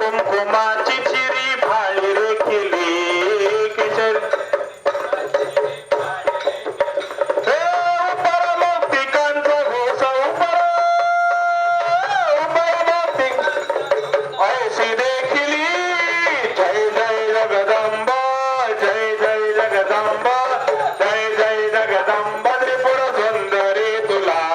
कुंकुमाची चिरी फाळी रे केली किशोर परमुक्तिकांचा घोष ऐशी देखिली जय जय जगदंबा जय जय जगदंबा जय जय जगदंबा त्रिपुर सुंदरी तुला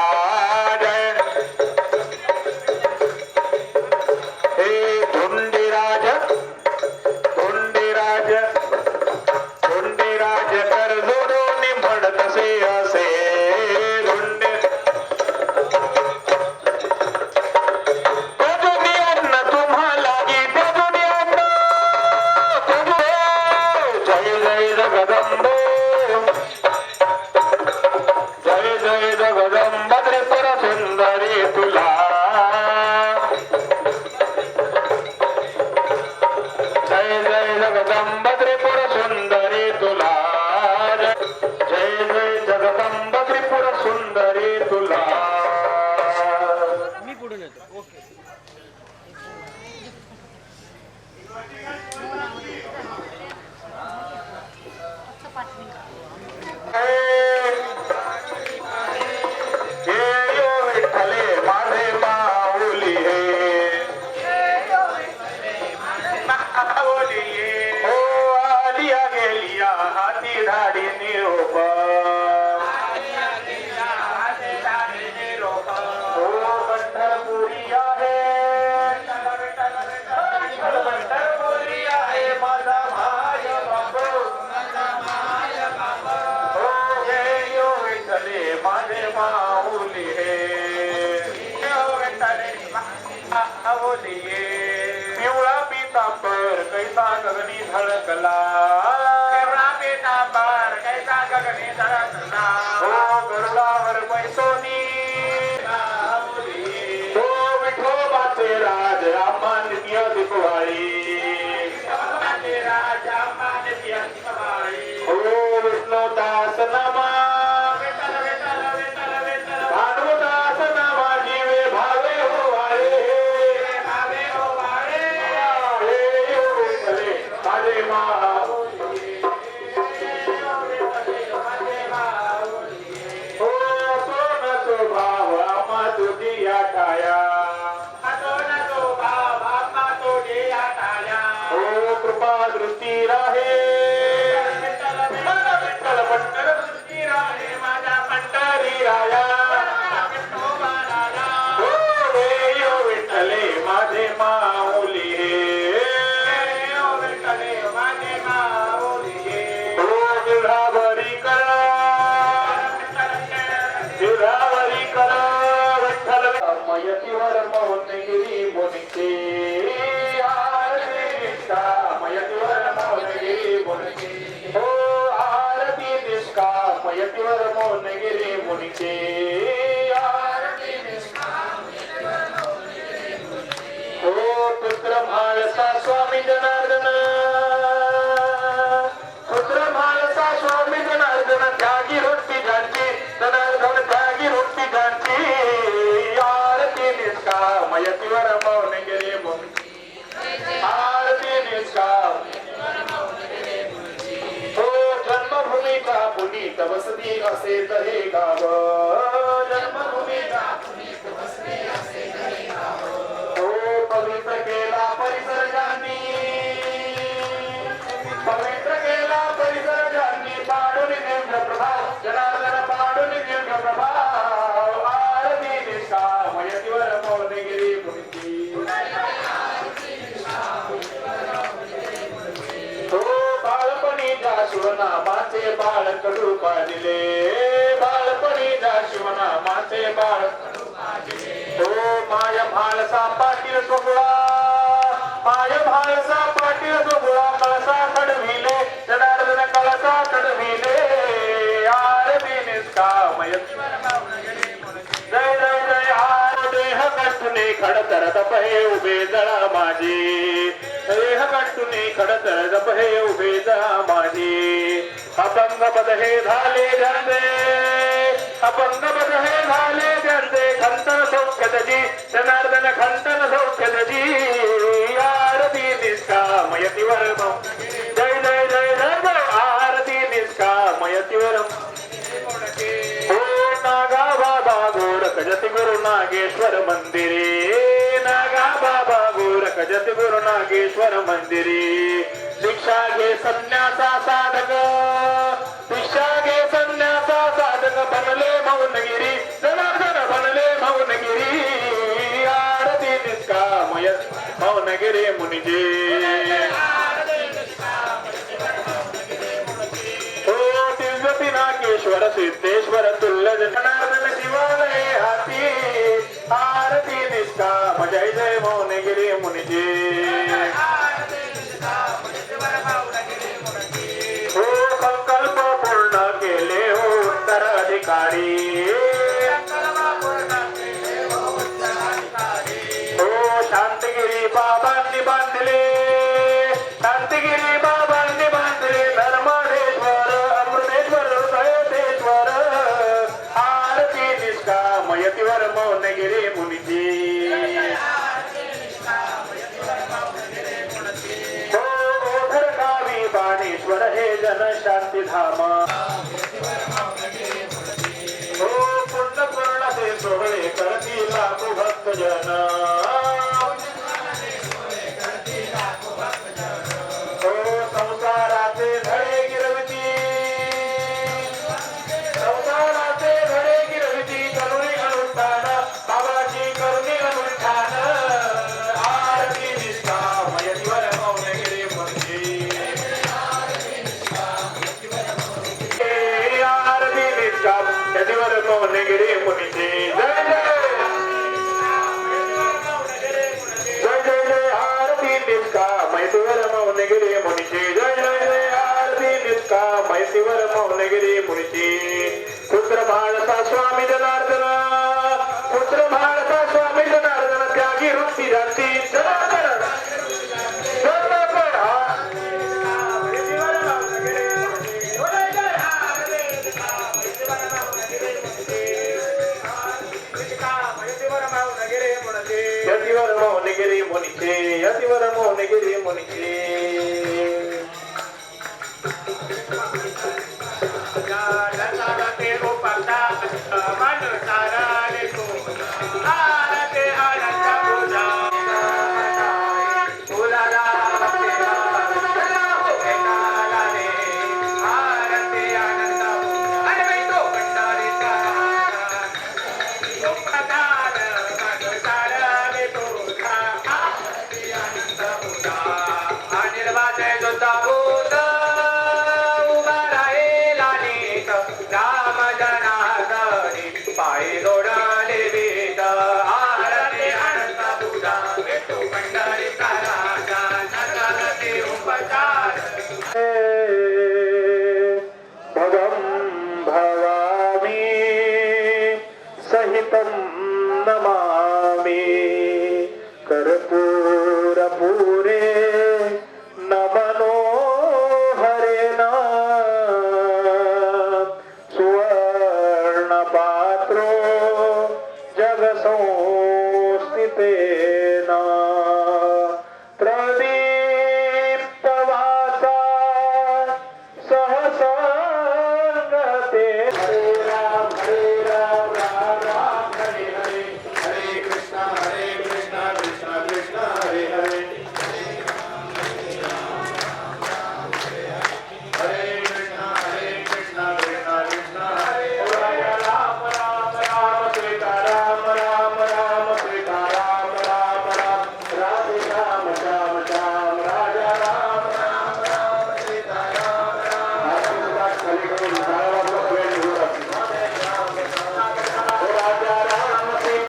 पिवळा पीतांबर कैसा गगनी धडकला पिवळा पीतांबर कैसा गगनी धडकला हो गरुडावर पैसोनी हो विठोबाचे राज आम्हा नित्य दिपवाळी हो विष्णुदास नमा Ataya यतीवर मौनगिरी मुनीची आरती निष्काम यतीवर मौनगिरी मुनीची हो आरती निष्काम यतीवर मौनगिरी मुनीची आरती निष्काम हो पुत्र म्हाळसा स्वामी जनार्दन पुत्र म्हाळसा स्वामी जनार्दन त्यागी रोटी जानची जनार्दन त्यागी रोटी जानची आरती निष्काम यतीवर मौनगिरी मुनीची आरती निष्काम हो जन्मभूमीचा पुनीत वसती असे तहे गाव जन्मभूमीचा पुनीत वसती असे तहे गाव हो पवित्र केला परिसर ज्यांनी पवित्र केला परिसर ज्यांनी पाडून दिव्य प्रभाव जनार्दन पाडून दिव्य प्रभाव आरती निष्काम यतीवर मौनगिरी मुनीची हो बाळपणीच्या शिवनामाचे बाळ कडू पादिले बाळपणीच्या शिवनामाचे बाळ हो माय म्हाळसा पाटील सोहळा माय म्हाळसा पाटील सोहळा कळसा कडविले जनार्दन कळसा कडविले आरती निष्काम जय जय जय आर देह कंठुने खडतर तपहे उभे जळा माझी देह कंठुने खडतर तपहे उभे जळा माझी अपंग पद हे झाले झंडे अपंग पद हे झाले झंडे खंतन सौख्यतजी जनार्दन खंतन सौख्यतजी आरती निष्काम यतीवर जय जय जय जय जय आरती निष्काम यतीवर हो नागा बाबा गोरख जति गुरु नागेश्वर मंदिरे नागा बाबा गोरख जति गुरु नागेश्वर मंदिरे दीक्षा घे संन्यासा साधक दीक्षा घे संन्यासा साधक बनले मौनगिरी जनार्दन बनले मौनगिरी आरती निष्काम मौनगिरी मुनीजी हो दिव्य पिनाकेश्वर सिद्धेश्वर तुल्य जनार्दन शिवालय हाती आरती निष्काम जय जय मौनगिरी मुनीजी हो संकल्प पूर्ण केले हो उत्तराधिकारी हो शांतगिरी बाबांनी बांधले शांतगिरी बाबांनी बांधले नर्मदेश्वर अमृतेश्वर सयोतेश्वर आरती निष्काम यतीवर मौनगिरी मुनीची हो ओझर गावी बाणेश्वर हे जन शांती धाम हो पूर्ण पूर्ण ते सोहळे करती लाखो भक्त जन हो संसाराचे धडे गिरवती संसाराचे धडे गिरवती करुणी अनुष्ठान बाबाजी करुणी अनुष्ठान आरती निष्काम यतीवर मौनगिरी मुनीची आरती निष्काम यतीवर मौनगिरी मुनीची जय जय जय जय जय आरती निष्काम यतीवर मौनगिरी मुनीची जय जय जय आरती निष्काम यतीवर मौनगिरी मुनीची पुत्र म्हाळसा स्वामी जनार्दन पुत्र म्हाळसा स्वामी जनार्दन त्यागी वृत्ती जानती जनार्दन यतीवर मौनगिरी मुनीचे यतीवर मौनगिरी मुनीचे तं नमामि कर्पूरपूरे नमनो हरेणा सुवर्णपात्रो जगसंस्थिते